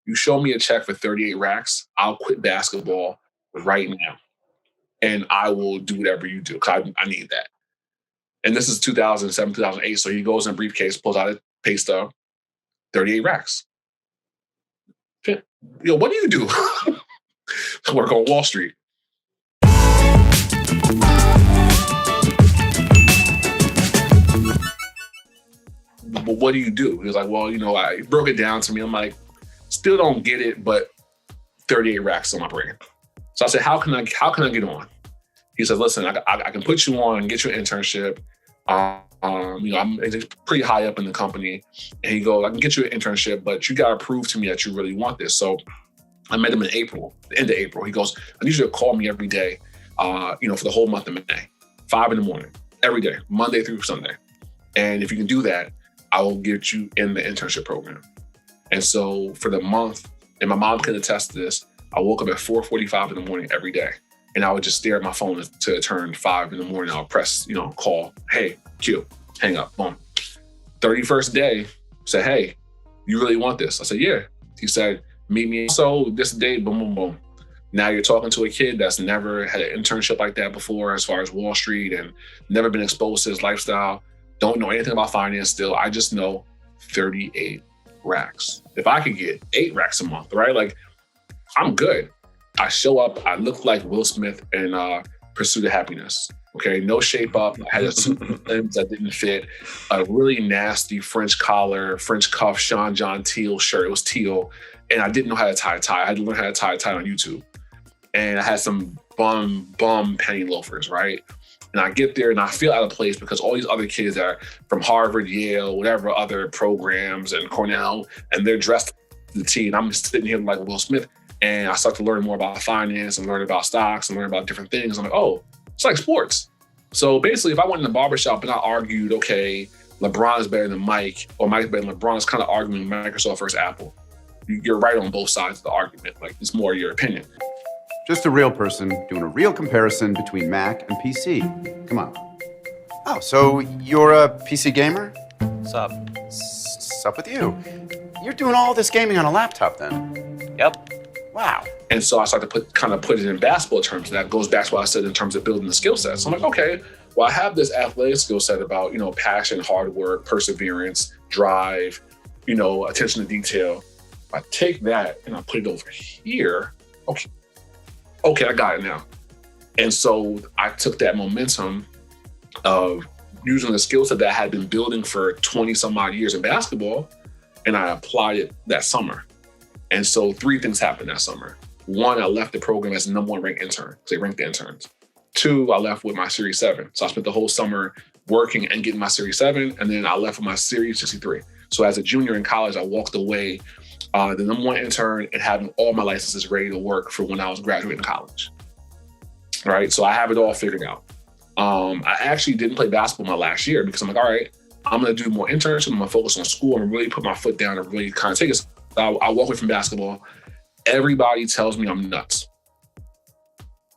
you show me a check for 38 racks, I'll quit basketball right now. And I will do whatever you do because I need that. And this is 2007, 2008. So he goes in a briefcase, pulls out a pay stub, 38 racks. Yo, what do you do? I work on Wall Street. But what do you do? He was like, well, I broke it down to me. I'm like, still don't get it, but 38 racks on my brain. So I said, how can I get on? He says, listen, I can put you on and get you an internship. I'm pretty high up in the company. And he goes, I can get you an internship, but you got to prove to me that you really want this. So I met him in April, the end of April. He goes, I need you to call me every day, for the whole month of May, 5 a.m, every day, Monday through Sunday. And if you can do that, I will get you in the internship program. And so for the month, and my mom can attest to this, I woke up at 4:45 in the morning every day. And I would just stare at my phone until it turned 5 in the morning. I'll press, call, hey, Q, hang up, boom. 31st day, said, hey, you really want this? I said, yeah. He said, meet me. So this day, boom, boom, boom. Now you're talking to a kid that's never had an internship like that before, as far as Wall Street, and never been exposed to his lifestyle. Don't know anything about finance still. I just know 38 racks. If I could get 8 racks a month, right? Like, I'm good. I show up, I look like Will Smith in Pursuit of Happiness. Okay, no shape up. I had a suit limbs that didn't fit, a really nasty French collar, French cuff, Sean John teal shirt. It was teal. And I didn't know how to tie a tie. I had to learn how to tie a tie on YouTube. And I had some bum penny loafers, right? And I get there and I feel out of place because all these other kids are from Harvard, Yale, whatever other programs, and Cornell, and they're dressed to the T. And I'm sitting here like Will Smith. And I start to learn more about finance and learn about stocks and learn about different things. I'm like, oh, it's like sports. So basically, if I went in the barbershop and I argued, okay, LeBron is better than Mike, or Mike's better than LeBron, it's kind of arguing Microsoft versus Apple. You're right on both sides of the argument. Like, it's more your opinion. Just a real person doing a real comparison between Mac and PC. Come on. Oh, so you're a PC gamer? Sup? Sup with you. You're doing all this gaming on a laptop then? Yep. Wow. And so I started to put it in basketball terms. And that goes back to what I said in terms of building the skill sets. So I'm like, okay, well, I have this athletic skill set about, passion, hard work, perseverance, drive, attention to detail. If I take that and I put it over here, okay, I got it now. And so I took that momentum of using the skill set that I had been building for 20 some odd years in basketball, and I applied it that summer. And so 3 things happened that summer. 1, I left the program as the #1 ranked intern, because they ranked the interns. 2, I left with my Series 7. So I spent the whole summer working and getting my Series 7, and then I left with my Series 63. So as a junior in college, I walked away the #1 intern and having all my licenses ready to work for when I was graduating college. Right? So I have it all figured out. I actually didn't play basketball my last year because I'm like, all right, I'm going to do more internships. I'm going to focus on school. I'm going to really put my foot down and really kind of take it. I walk away from basketball. Everybody tells me I'm nuts.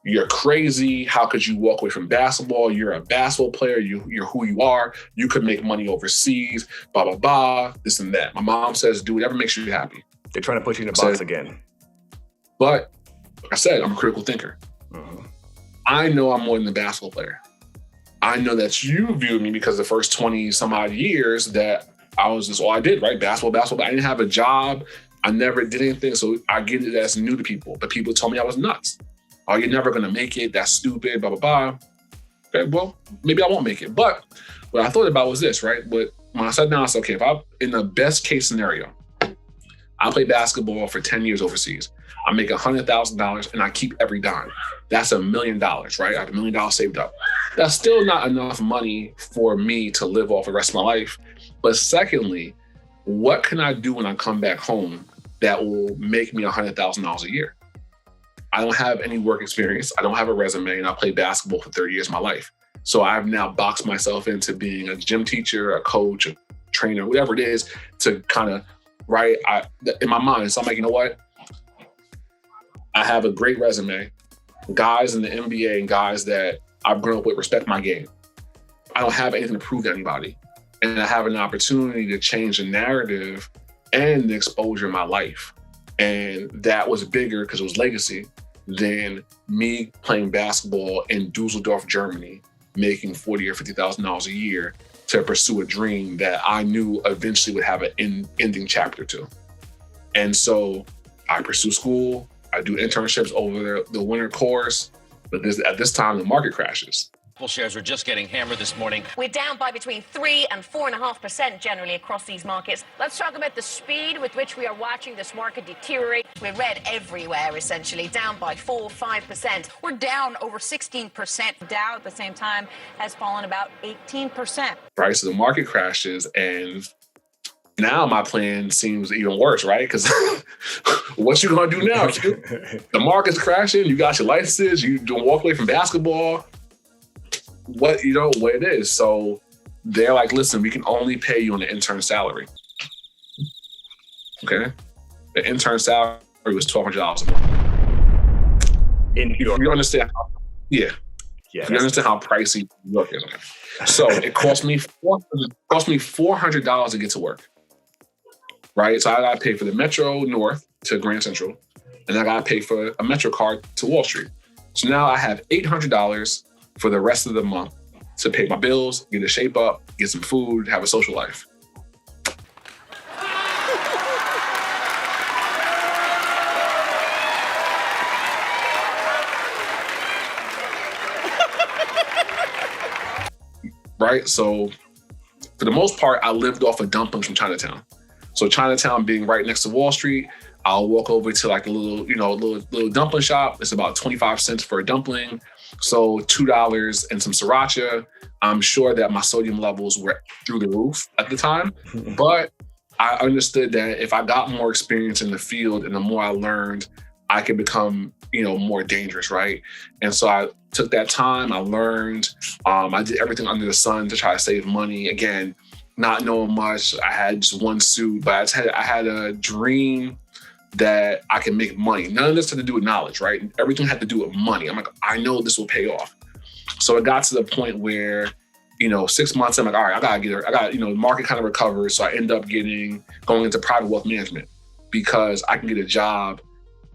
You're crazy. How could you walk away from basketball? You're a basketball player. You're who you are. You could make money overseas, blah, blah, blah, this and that. My mom says, do whatever makes you happy. They're trying to put you in a box again. But like I said, I'm a critical thinker. Mm-hmm. I know I'm more than a basketball player. I know that you viewed me because the first 20 some odd years that I was just all I did, right? Basketball. I didn't have a job. I never did anything. So I get it as new to people. But people told me I was nuts. Oh, you're never going to make it. That's stupid, blah, blah, blah. Okay, well, maybe I won't make it. But what I thought about was this, right? But when I sat down, I said, okay, if I'm in the best case scenario, I play basketball for 10 years overseas. I make $100,000 and I keep every dime. That's $1 million, right? I have $1 million saved up. That's still not enough money for me to live off the rest of my life. But secondly, what can I do when I come back home that will make me $100,000 a year? I don't have any work experience. I don't have a resume, and I played basketball for 30 years of my life. So I've now boxed myself into being a gym teacher, a coach, a trainer, whatever it is, to kind of, right, in my mind. So I'm like, you know what? I have a great resume. Guys in the NBA and guys that I've grown up with respect my game. I don't have anything to prove to anybody. And I have an opportunity to change the narrative and the exposure in my life. And that was bigger because it was legacy than me playing basketball in Dusseldorf, Germany, making $40,000 or $50,000 a year to pursue a dream that I knew eventually would have an ending chapter to. And so I pursue school, I do internships over the winter course, but at this time the market crashes. Shares are just getting hammered this morning. We're down by between 3 and 4.5% generally across these markets. Let's talk about the speed with which we are watching this market deteriorate. We're red everywhere, essentially, down by 4-5%. We're down over 16%. Dow at the same time has fallen about 18%. Right, so the market crashes, and now my plan seems even worse, right? Because what you gonna do now? The market's crashing. You got your licenses. You don't walk away from basketball. What it is. So they're like, listen, we can only pay you on the intern salary. Okay, the intern salary was $1,200 a month. In New York, you understand? You understand how pricey New York is. Okay. So it cost me $400 to get to work. Right, so I got to pay for the Metro North to Grand Central, and I got to pay for a Metro card to Wall Street. So now I have $800 for the rest of the month to pay my bills, get a shape up, get some food, have a social life. Right? So for the most part, I lived off of dumplings from Chinatown. So Chinatown being right next to Wall Street, I'll walk over to like a little dumpling shop. It's about 25 cents for a dumpling. So $2 and some sriracha. I'm sure that my sodium levels were through the roof at the time, but I understood that if I got more experience in the field and the more I learned, I could become, more dangerous, right? And so I took that time, I learned, I did everything under the sun to try to save money. Again, not knowing much. I had just one suit, but I had a dream that I can make money. None of this had to do with knowledge, right? Everything had to do with money. I'm like, I know this will pay off. So it got to the point where, 6 months, I'm like, all right, the market kind of recovered. So I end up going into private wealth management because I can get a job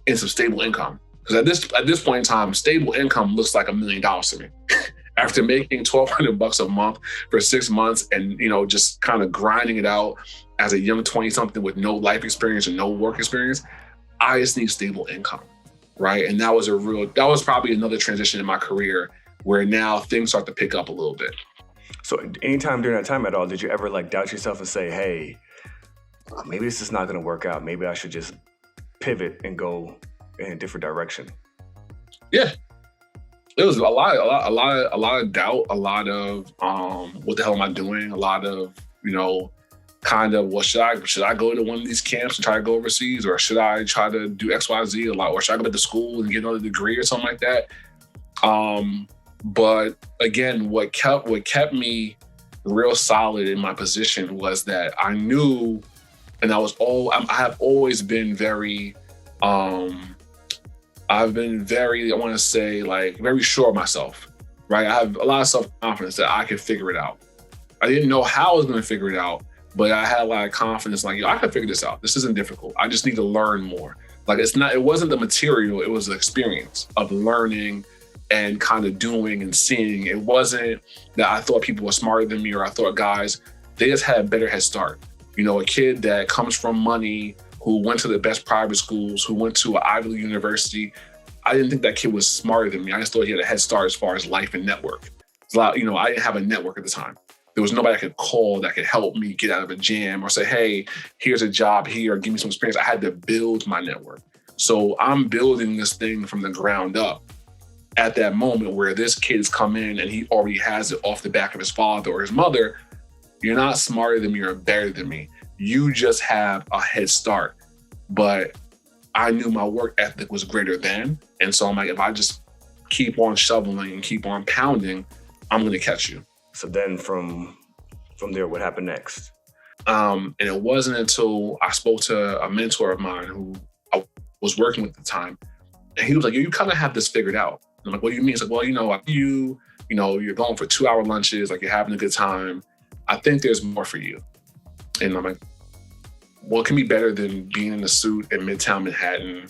and some stable income. Because at this point in time, stable income looks like $1 million to me. After making $1,200 a month for 6 months and, just kind of grinding it out as a young 20-something with no life experience and no work experience, I just need stable income, right? And that was probably another transition in my career where now things start to pick up a little bit. So anytime during that time at all, did you ever doubt yourself and say, hey, maybe this is not going to work out. Maybe I should just pivot and go in a different direction? Yeah. It was a lot of doubt, a lot of what the hell am I doing? A lot of, kind of, well, should I go to one of these camps and try to go overseas, or should I try to do XYZ a lot, or should I go back to school and get another degree or something like that? But again, what kept me real solid in my position was that I knew, and I have always been very, I've been very, I want to say, very sure of myself, right? I have a lot of self-confidence that I can figure it out. I didn't know how I was going to figure it out, but I had a lot of confidence, I can figure this out. This isn't difficult. I just need to learn more. It wasn't the material, it was the experience of learning and kind of doing and seeing. It wasn't that I thought people were smarter than me, or I thought guys, they just had a better head start. A kid that comes from money, who went to the best private schools, who went to an Ivy League university. I didn't think that kid was smarter than me. I just thought he had a head start as far as life and network. I didn't have a network at the time. There was nobody I could call that could help me get out of a jam or say, hey, here's a job here, or give me some experience. I had to build my network. So I'm building this thing from the ground up at that moment where this kid's come in and he already has it off the back of his father or his mother. You're not smarter than me or better than me. You just have a head start. But I knew my work ethic was greater than. And so I'm like, if I just keep on shoveling and keep on pounding, I'm going to catch you. So then from there, what happened next? And it wasn't until I spoke to a mentor of mine who I was working with at the time. And he was like, you kind of have this figured out. And I'm like, what do you mean? He's like, well, you're going for 2-hour lunches, you're having a good time. I think there's more for you. And I'm like, what can be better than being in a suit in Midtown Manhattan,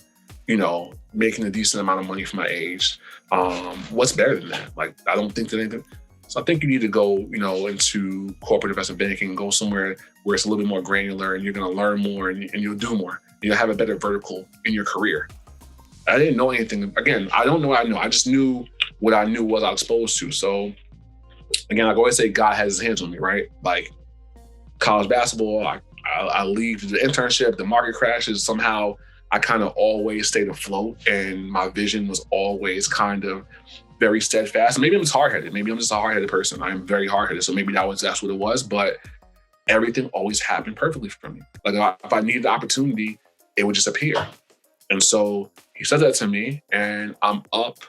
making a decent amount of money for my age? What's better than that? Like, I don't think that anything. So I think you need to go, into corporate investment banking, go somewhere where it's a little bit more granular and you're going to learn more and you'll do more. You'll have a better vertical in your career. I didn't know anything. Again, I don't know what I know. I just knew what I knew was I was exposed to. So again, like I always say, God has his hands on me, right? Like college basketball, I leave the internship, the market crashes. Somehow I kind of always stayed afloat and my vision was always kind of very steadfast. Maybe I'm just hard-headed. Maybe I'm just a hard-headed person. I'm very hard-headed. So maybe that's what it was. But everything always happened perfectly for me. Like if I needed the opportunity, it would just appear. And so he said that to me, and I'm up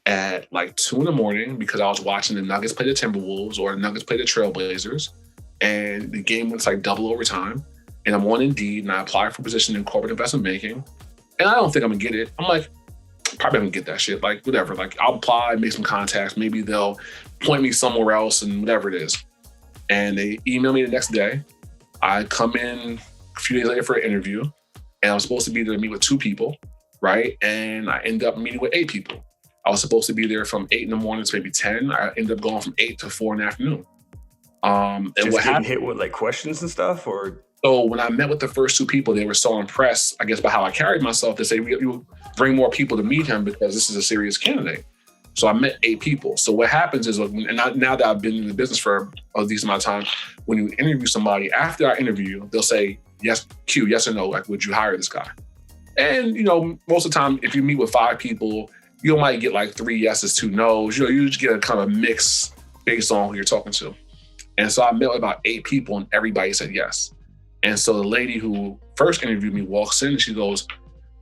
at like 2 a.m. because I was watching the Nuggets play the Timberwolves or the Nuggets play the Trailblazers. And the game was like double overtime. And I'm on Indeed and I applied for a position in corporate investment banking. And I don't think I'm gonna get it. I'm like, probably gonna get that shit. Like, whatever. Like, I'll apply, make some contacts. Maybe they'll point me somewhere else and whatever it is. And they email me the next day. I come in a few days later for an interview. And I was supposed to be there to meet with 2 people, right? And I ended up meeting with 8 people. I was supposed to be there from 8 a.m. to maybe 10. I ended up going from 8 to 4 p.m. And just what happened? Hit with like questions and stuff, or? So when I met with the first 2 people, they were so impressed, I guess, by how I carried myself to say, you bring more people to meet him because this is a serious candidate. So I met 8 people. So what happens is, now that I've been in the business for a decent amount of time, when you interview somebody, after I interview, they'll say, yes, Q, yes or no, like, would you hire this guy? And, most of the time, if you meet with 5 people, you might get like 3 yeses, 2 nos. You just get a kind of mix based on who you're talking to. And so I met with about 8 people and everybody said yes. And so the lady who first interviewed me walks in and she goes,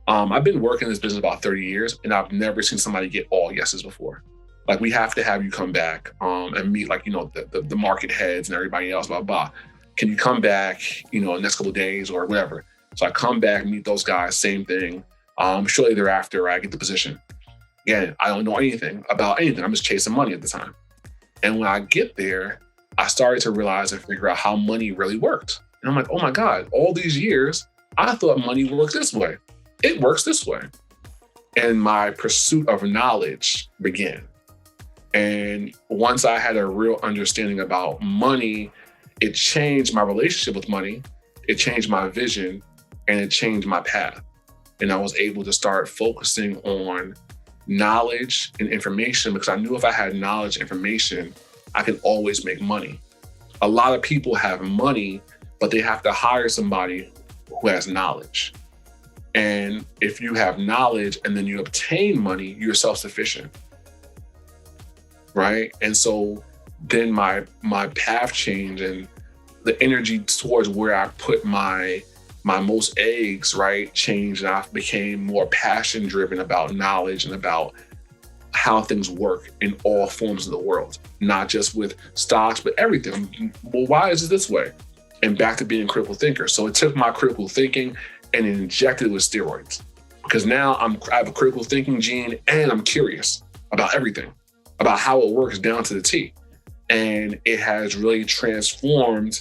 I've been working in this business about 30 years and I've never seen somebody get all yeses before. Like, we have to have you come back and meet like, the market heads and everybody else, blah, blah. Can you come back, the next couple of days or whatever? So I come back, meet those guys, same thing. Shortly thereafter, I get the position. Again, I don't know anything about anything. I'm just chasing money at the time. And when I get there, I started to realize and figure out how money really worked. And I'm like, oh my God, all these years, I thought money worked this way. It works this way. And my pursuit of knowledge began. And once I had a real understanding about money, it changed my relationship with money, it changed my vision, and it changed my path. And I was able to start focusing on knowledge and information because I knew if I had knowledge and information, I can always make money. A lot of people have money, but they have to hire somebody who has knowledge. And if you have knowledge and then you obtain money, you're self-sufficient, right? And so then my path changed and the energy towards where I put my most eggs, right, changed. And I became more passion driven about knowledge and about how things work in all forms of the world, not just with stocks, but everything. Well, why is it this way? And back to being a critical thinker. So it took my critical thinking and injected it with steroids because now I have a critical thinking gene and I'm curious about everything, about how it works down to the T. And it has really transformed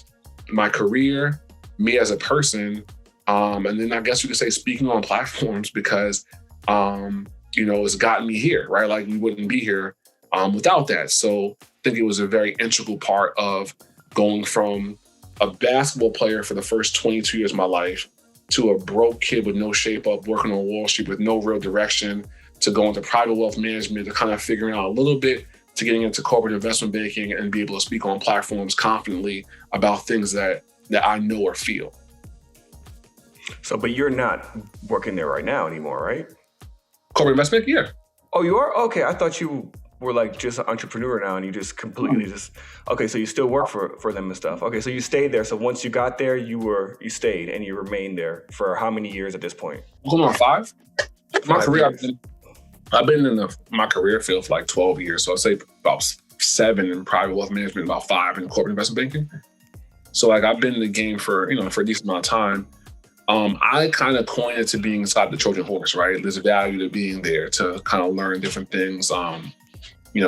my career, me as a person, and then I guess you could say speaking on platforms because, it's gotten me here, right? Like we wouldn't be here without that. So I think it was a very integral part of going from a basketball player for the first 22 years of my life to a broke kid with no shape up, working on Wall Street with no real direction, to going to private wealth management, to kind of figuring out a little bit, to getting into corporate investment banking and be able to speak on platforms confidently about things that I know or feel. So, but you're not working there right now anymore, right? Corporate investment, yeah. Oh, you are? Okay, I thought you were like just an entrepreneur now and you just completely okay, so you still work for them and stuff. Okay, so you stayed there. So once you got there, you stayed and you remained there for how many years at this point? Going on 5. My 5 career, years. I've been in my career field for like 12 years. So I'd say about 7 in private wealth management, about 5 in corporate investment banking. So like I've been in the game for a decent amount of time. I kind of coined it to being inside the Trojan horse, right? There's a value to being there to kind of learn different things.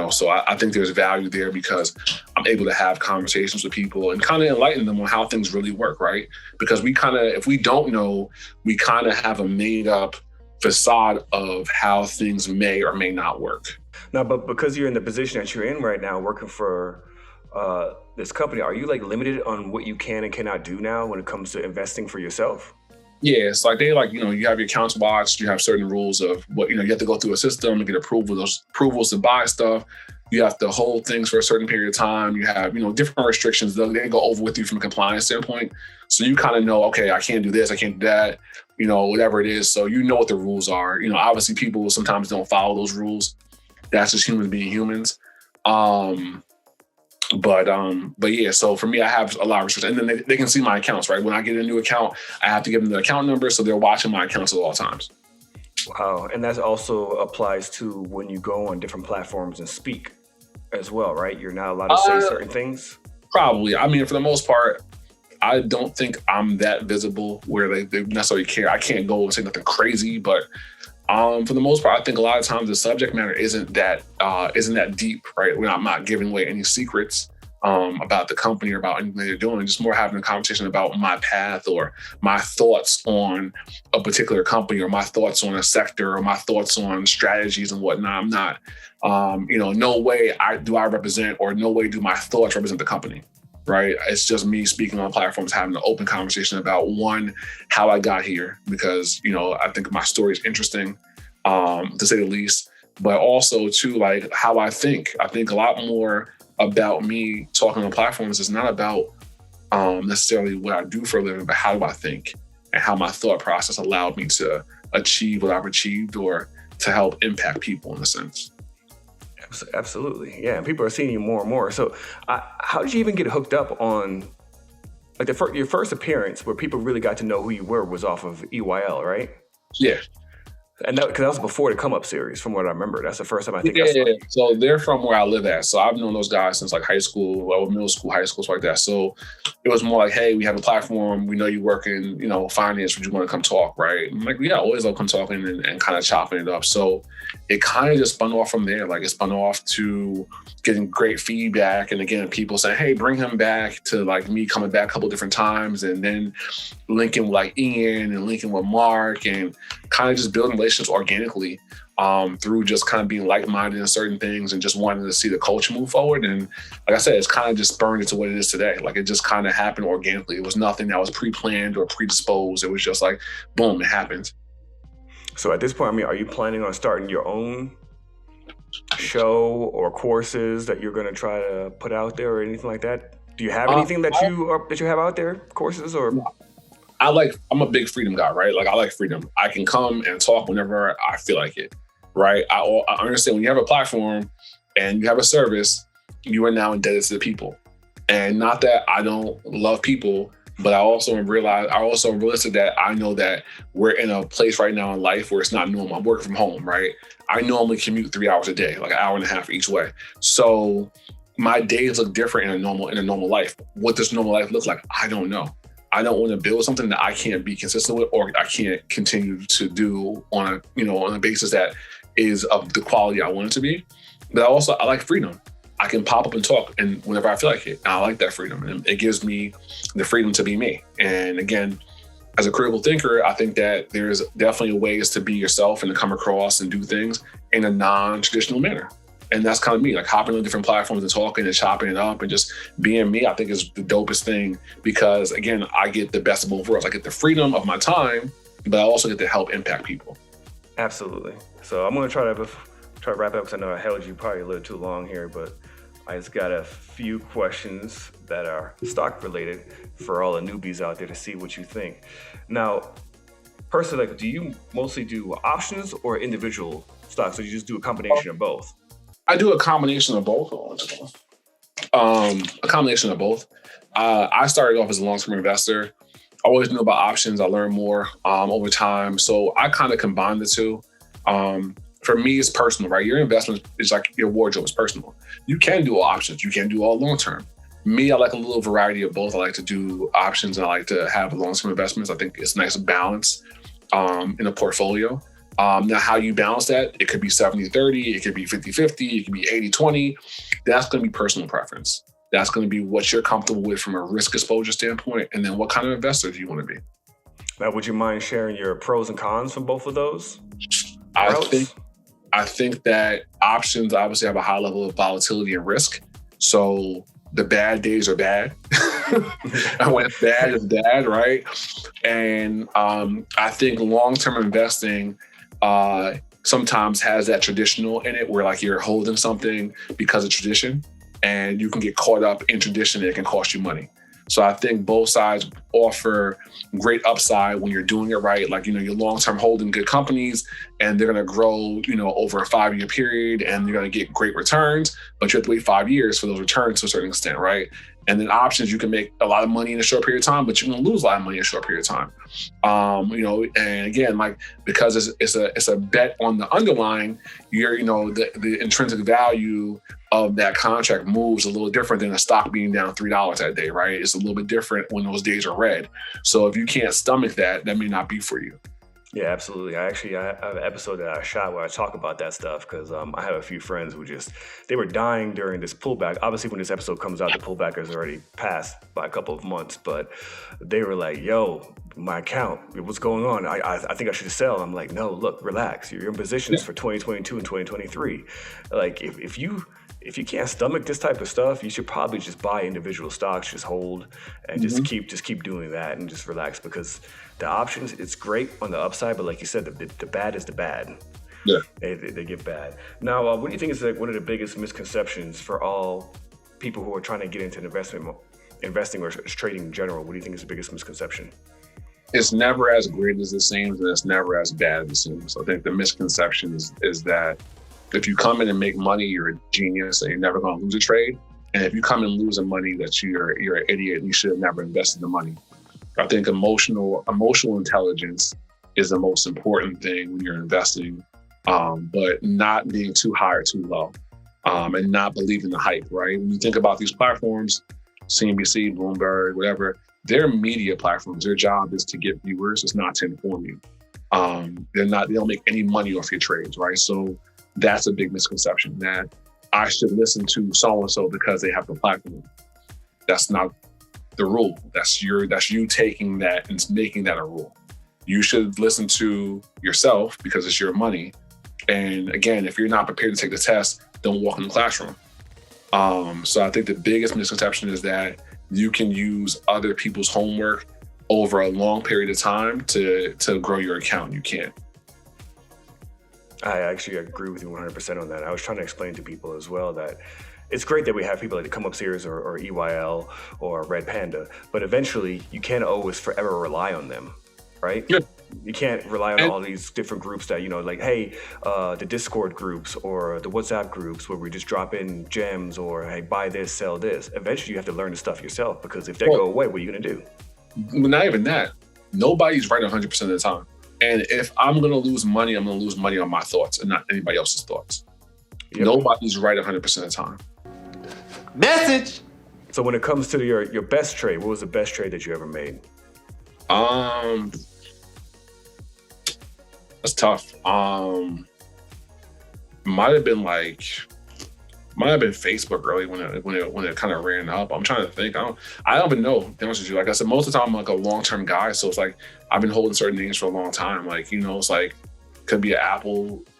So I think there's value there because I'm able to have conversations with people and kind of enlighten them on how things really work, right? Because if we don't know, we kind of have a made up facade of how things may or may not work. Now, but because you're in the position that you're in right now, working for this company, are you like limited on what you can and cannot do now when it comes to investing for yourself? Yeah, it's like you have your accounts watched, you have certain rules of what, you have to go through a system and get approvals to buy stuff. You have to hold things for a certain period of time. You have, different restrictions. They go over with you from a compliance standpoint. So you kind of know, okay, I can't do this, I can't do that, whatever it is. So you know what the rules are. Obviously people sometimes don't follow those rules. That's just humans being humans. But yeah, so for me, I have a lot of restrictions. And then they can see my accounts, right? When I get a new account, I have to give them the account number. So they're watching my accounts at all times. Wow. And that also applies to when you go on different platforms and speak as well, right? You're not allowed to say certain things? Probably. I mean, for the most part, I don't think I'm that visible where they necessarily care. I can't go and say nothing crazy, but for the most part, I think a lot of times the subject matter isn't that deep, right? I'm not giving away any secrets about the company or about anything they're doing. Just more having a conversation about my path or my thoughts on a particular company or my thoughts on a sector or my thoughts on strategies and whatnot. I'm not, no way do I represent or no way do my thoughts represent the company. Right. It's just me speaking on platforms, having an open conversation about how I got here, because, I think my story is interesting, to say the least, but also too, like how I think. I think a lot more about me talking on platforms is not about necessarily what I do for a living, but how do I think and how my thought process allowed me to achieve what I've achieved or to help impact people in a sense. Absolutely. Yeah. And people are seeing you more and more. So how did you even get hooked up on like your first appearance where people really got to know who you were was off of EYL, right? Yeah. And because that was before the Come Up series, from what I remember. That's the first time I think I saw it. So they're from where I live at. So I've known those guys since like high school, middle school, high school, stuff like that. So it was more like, hey, we have a platform. We know you work in, finance. Would you want to come talk, right? I'm like, yeah, I always love come talking and kind of chopping it up. So it kind of just spun off from there. Like it spun off to getting great feedback. And again, people saying, hey, bring him back, to like me coming back a couple different times and then linking with like Ian and linking with Mark and kind of just building relationships organically through just kind of being like-minded in certain things and just wanting to see the culture move forward. And like I said, it's kind of just spurned into what it is today. Like it just kind of happened organically. It was nothing that was pre-planned or predisposed. It was just like, boom, it happened. So at this point, I mean, are you planning on starting your own show or courses that you're going to try to put out there or anything like that? Do you have anything that you have out there, courses or? I'm a big freedom guy, right? Like I like freedom. I can come and talk whenever I feel like it, right? I understand when you have a platform and you have a service, you are now indebted to the people. And not that I don't love people, but I also realistic that I know that we're in a place right now in life where it's not normal. I'm working from home, right? I normally commute 3 hours a day, like an hour and a half each way. So my days look different in a normal life. What does normal life look like? I don't know. I don't want to build something that I can't be consistent with or I can't continue to do on a basis that is of the quality I want it to be. But I like freedom. I can pop up and talk and whenever I feel like it. And I like that freedom. And it gives me the freedom to be me. And again, as a critical thinker, I think that there's definitely ways to be yourself and to come across and do things in a non-traditional manner. And that's kind of me, like hopping on different platforms and talking and chopping it up and just being me, I think is the dopest thing because, again, I get the best of both worlds. I get the freedom of my time, but I also get to help impact people. Absolutely. So I'm going to try to wrap it up because I know I held you probably a little too long here, but I just got a few questions that are stock related for all the newbies out there to see what you think. Now, personally, do you mostly do options or individual stocks, or you just do a combination of both? I do a combination of both. A combination of both. I started off as a long-term investor. I always knew about options. I learned more over time. So I kind of combine the two. For me, it's personal, right? Your investment is like your wardrobe is personal. You can do all options. You can do all long-term. Me, I like a little variety of both. I like to do options and I like to have long-term investments. I think it's a nice balance in a portfolio. Now, how you balance that, it could be 70-30, it could be 50-50, it could be 80-20. That's going to be personal preference. That's going to be what you're comfortable with from a risk exposure standpoint, and then what kind of investor do you want to be? Now, would you mind sharing your pros and cons from both of those? I think that options obviously have a high level of volatility and risk. So the bad days are bad. And when it's bad, it's bad, right? And I think long-term investing sometimes has that traditional in it where like you're holding something because of tradition and you can get caught up in tradition and it can cost you money. So I think both sides offer great upside when you're doing it right. Like, you're long-term holding good companies and they're going to grow, over a 5-year period and you're going to get great returns, but you have to wait 5 years for those returns to a certain extent, right? And then options, you can make a lot of money in a short period of time, but you can lose a lot of money in a short period of time. And again, like, because it's a bet on the underlying, the intrinsic value of that contract moves a little different than a stock being down $3 that day, right? It's a little bit different when those days are red. So if you can't stomach that may not be for you. Yeah, absolutely. I have an episode that I shot where I talk about that stuff because I have a few friends who they were dying during this pullback. Obviously, when this episode comes out, the pullback has already passed by a couple of months, but they were like, yo, my account, what's going on? I think I should sell. I'm like, no, look, relax. You're in positions for 2022 and 2023. Like, if you can't stomach this type of stuff, you should probably just buy individual stocks, just hold, and just keep doing that and just relax, because the options, it's great on the upside, but like you said, the bad is the bad. Yeah, they get bad. Now, what do you think is like one of the biggest misconceptions for all people who are trying to get into investing or trading in general? What do you think is the biggest misconception? It's never as great as it seems, and it's never as bad as it seems. I think the misconception is that if you come in and make money, you're a genius and you're never going to lose a trade. And if you come in losing money, that you're an idiot and you should have never invested the money. I think emotional intelligence is the most important thing when you're investing, but not being too high or too low, and not believing the hype, right? When you think about these platforms, CNBC, Bloomberg, whatever, they're media platforms. Their job is to get viewers. It's not to inform you. They don't make any money off your trades, right? So that's a big misconception, that I should listen to so-and-so because they have the platform. That's not the rule. That's you taking that and making that a rule. You should listen to yourself because it's your money. And again, if you're not prepared to take the test, don't walk in the classroom. So I think the biggest misconception is that you can use other people's homework over a long period of time to grow your account. You can't. I actually agree with you 100% on that. I was trying to explain to people as well that it's great that we have people like Come Up Series or EYL or Red Panda, but eventually you can't always forever rely on them, right? Yeah. You can't rely on all these different groups that, like, hey, the Discord groups or the WhatsApp groups where we just drop in gems or, hey, buy this, sell this. Eventually you have to learn the stuff yourself, because if they go away, what are you going to do? Not even that. Nobody's right 100% of the time. And if I'm going to lose money, I'm going to lose money on my thoughts and not anybody else's thoughts. Yep. Nobody's right 100% of the time. Message! So when it comes to your best trade, what was the best trade that you ever made? That's tough. Might have been Facebook early when it kind of ran up. I'm trying to think. I don't even know, to be honest with you. Like I said, most of the time I'm like a long-term guy. So it's like I've been holding certain names for a long time. Like, it's like could be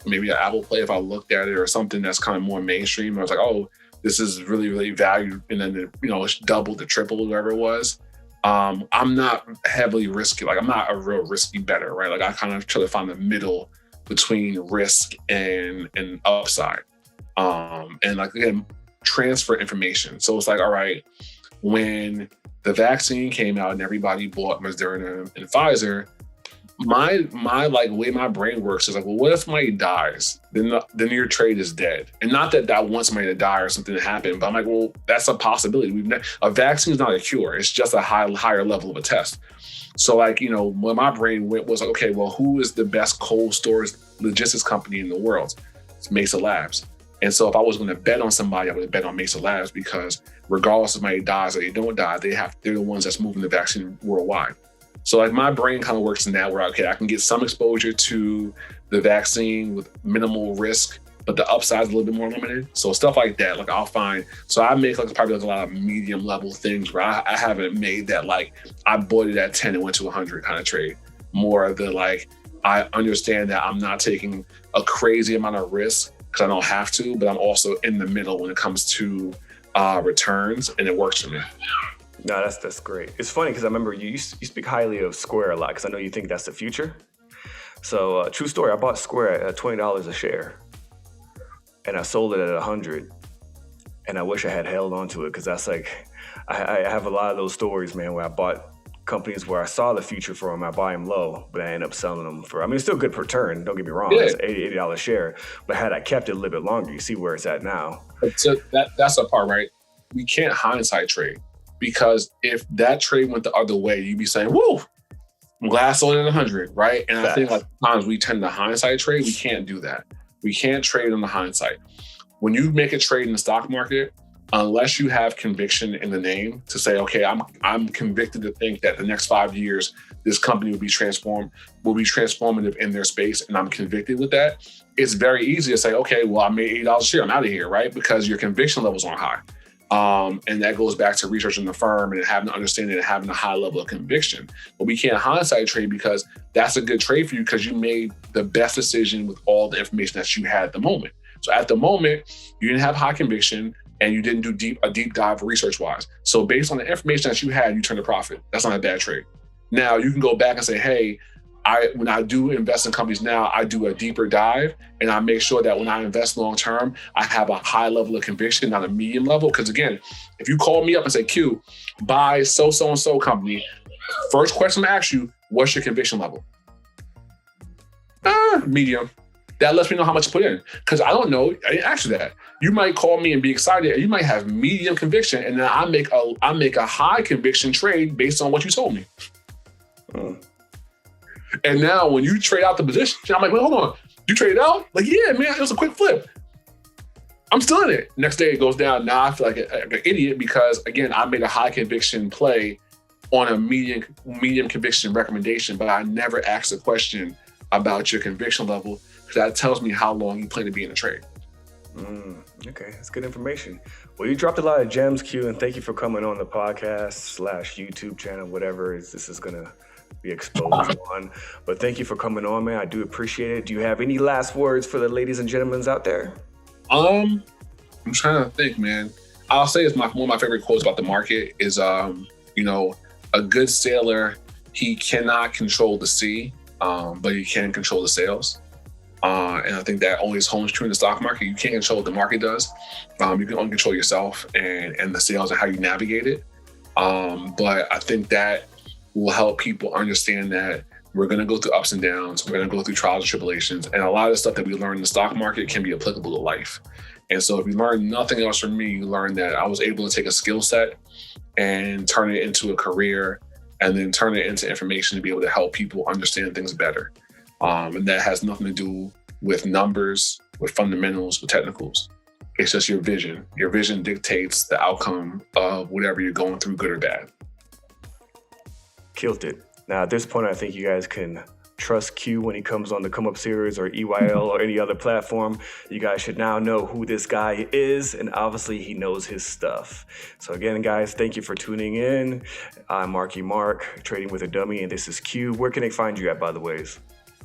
maybe an Apple play if I looked at it, or something that's kind of more mainstream. I was like, oh, this is really, really valued. And then, it's doubled to triple, whatever it was. I'm not heavily risky. Like, I'm not a real risky bettor, right? Like, I kind of try to find the middle between risk and upside. And like, again, transfer information. So it's like, all right, when the vaccine came out and everybody bought Moderna and Pfizer, my like way my brain works is like, well, what if somebody dies? Then your trade is dead. And not that I want somebody to die or something to happen, but I'm like, well, that's a possibility. A vaccine is not a cure. It's just a higher level of a test. So like, when my brain went was like, okay, well, who is the best cold storage logistics company in the world? It's Mesa Labs. And so if I was going to bet on somebody, I would bet on Mesa Labs, because regardless if somebody dies or they don't die, they're the ones that's moving the vaccine worldwide. So like my brain kind of works in that where, okay, I can get some exposure to the vaccine with minimal risk, but the upside is a little bit more limited. So stuff like that, like I'll find, so I make like probably like a lot of medium level things where I haven't made that like I bought it at 10 and went to 100 kind of trade. More of the like, I understand that I'm not taking a crazy amount of risk because I don't have to, but I'm also in the middle when it comes to returns, and it works for me. No, that's great. It's funny because I remember you speak highly of Square a lot because I know you think that's the future. So true story, I bought Square at $20 a share and I sold it at 100. And I wish I had held on to it because that's like, I have a lot of those stories, man, where I bought companies where I saw the future for them, I buy them low, but I end up selling them for, I mean, it's still good per turn, don't get me wrong, it's $80 a share, but had I kept it a little bit longer, you see where it's at now. So that's the part, right? We can't hindsight trade. Because if that trade went the other way, you'd be saying, whoa, I'm glad I sold it at 100, right? And I think like times we tend to hindsight trade, we can't do that. We can't trade on the hindsight. When you make a trade in the stock market, unless you have conviction in the name to say, okay, I'm convicted to think that the next 5 years, this company will be transformative in their space, and I'm convicted with that, it's very easy to say, okay, well, I made $80 a share, I'm out of here, right? Because your conviction levels aren't high. And that goes back to researching the firm and having an understanding and having a high level of conviction. But we can't hindsight trade because that's a good trade for you because you made the best decision with all the information that you had at the moment. So at the moment, you didn't have high conviction and you didn't do a deep dive research-wise. So based on the information that you had, you turned a profit. That's not a bad trade. Now you can go back and say, hey, when I do invest in companies now, I do a deeper dive and I make sure that when I invest long-term, I have a high level of conviction, not a medium level. Because again, if you call me up and say, Q, buy so-and-so company, first question I ask you, what's your conviction level? Medium. That lets me know how much to put in. Because I don't know, I didn't ask you that. You might call me and be excited, and you might have medium conviction, and then I make a high conviction trade based on what you told me. And now when you trade out the position, I'm like, well, hold on. You traded out? Like, yeah, man, it was a quick flip. I'm still in it. Next day it goes down. Now I feel like an idiot because, again, I made a high conviction play on a medium conviction recommendation, but I never asked a question about your conviction level because that tells me how long you plan to be in a trade. Okay, that's good information. Well, you dropped a lot of gems, Q, and thank you for coming on the podcast / YouTube channel, whatever this is going to be exposed on. But thank you for coming on, man. I do appreciate it. Do you have any last words for the ladies and gentlemen out there? I'm trying to think, man. I'll say it's one of my favorite quotes about the market is, a good sailor, he cannot control the sea, but he can control the sails. And I think that always holds true in the stock market. You can't control what the market does. You can only control yourself and the sails and how you navigate it. But I think that will help people understand that we're going to go through ups and downs. We're going to go through trials and tribulations. And a lot of the stuff that we learn in the stock market can be applicable to life. And so if you learn nothing else from me, you learn that I was able to take a skill set and turn it into a career and then turn it into information to be able to help people understand things better. And that has nothing to do with numbers, with fundamentals, with technicals. It's just your vision. Your vision dictates the outcome of whatever you're going through, good or bad. Killed it. Now, at this point, I think you guys can trust Q when he comes on the Come Up series or EYL or any other platform. You guys should now know who this guy is, and obviously he knows his stuff. So again, guys, thank you for tuning in. I'm Marky Mark, Trading with a Dummy, and this is Q. Where can they find you at, by the ways?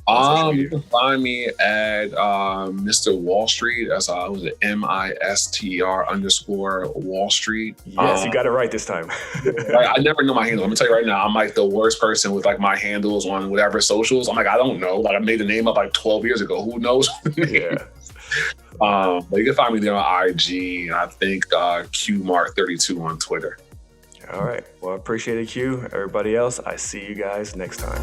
You can find me at Mr. Wallstreet. That's was it MISTER_Wallstreet. Yes, you got it right this time. I never know my handle. I'm gonna tell you right now, I'm like the worst person with like my handles on whatever socials. I'm like, I don't know. Like I made the name up like 12 years ago. Who knows? Yeah. But you can find me there on IG. And I think QMark32 on Twitter. All right. Well, I appreciate it, Q. Everybody else, I see you guys next time.